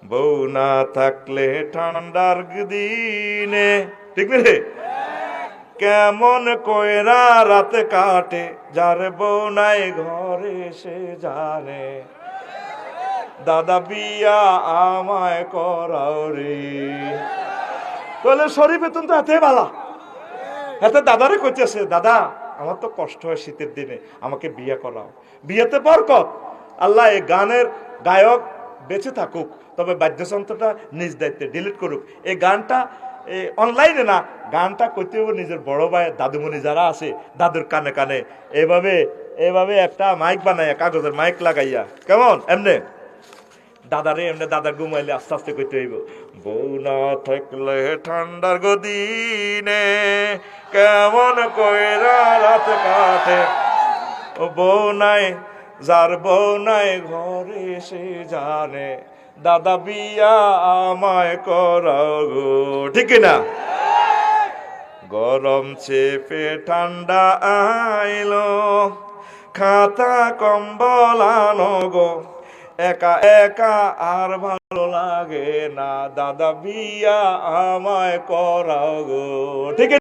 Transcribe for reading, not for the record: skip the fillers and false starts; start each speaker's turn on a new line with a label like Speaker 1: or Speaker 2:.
Speaker 1: বউ না থাকলে ঠান্ডার দিনে, ঠিক রে, কেমন কইরা রাত কাটে, যার বউ নাই ঘরে সে জানে। দাদা বিয়া আমায় করাও রে। বলে শরীফ বেতন তো হাতে বালা, হাতে দাদারে কইতেছে, দাদা আমার তো কষ্ট হয় শীতের দিনে, আমাকে বিয়ে করাও। বিয়েতে বরকত। আল্লাহ এই গানের গায়ক বেঁচে থাকুক, তবে বাদ্যযন্ত্রটা নিজ দায়িত্বে ডিলিট করুক। এই গানটা অনলাইনে না, গানটা করতে হবে নিজের বড় ভাই দাদুমণি যারা আছে, দাদুর কানে কানে এভাবে এভাবে একটা মাইক বানাইয়া, কাগজের মাইক লাগাইয়া, কেমন এমনে দাদারে, এমনি দাদা ঘুমাইলে আস্তে আস্তে করতে হইব। বউ না থাকলে ঠান্ডার গদিনে, কেমন কইরা রাত কাটে, ও বউ নাই, যার বউ নাই ঘরে সে জানে। দাদা বিয়া আমায় করাও গো, ঠিক না? গরম চেপে ঠান্ডা আইলো, খাতা কম্বল আনো গো, একা একা আর ভালো লাগে না, দাদা বিয়া আমায় করাও গো, ঠিক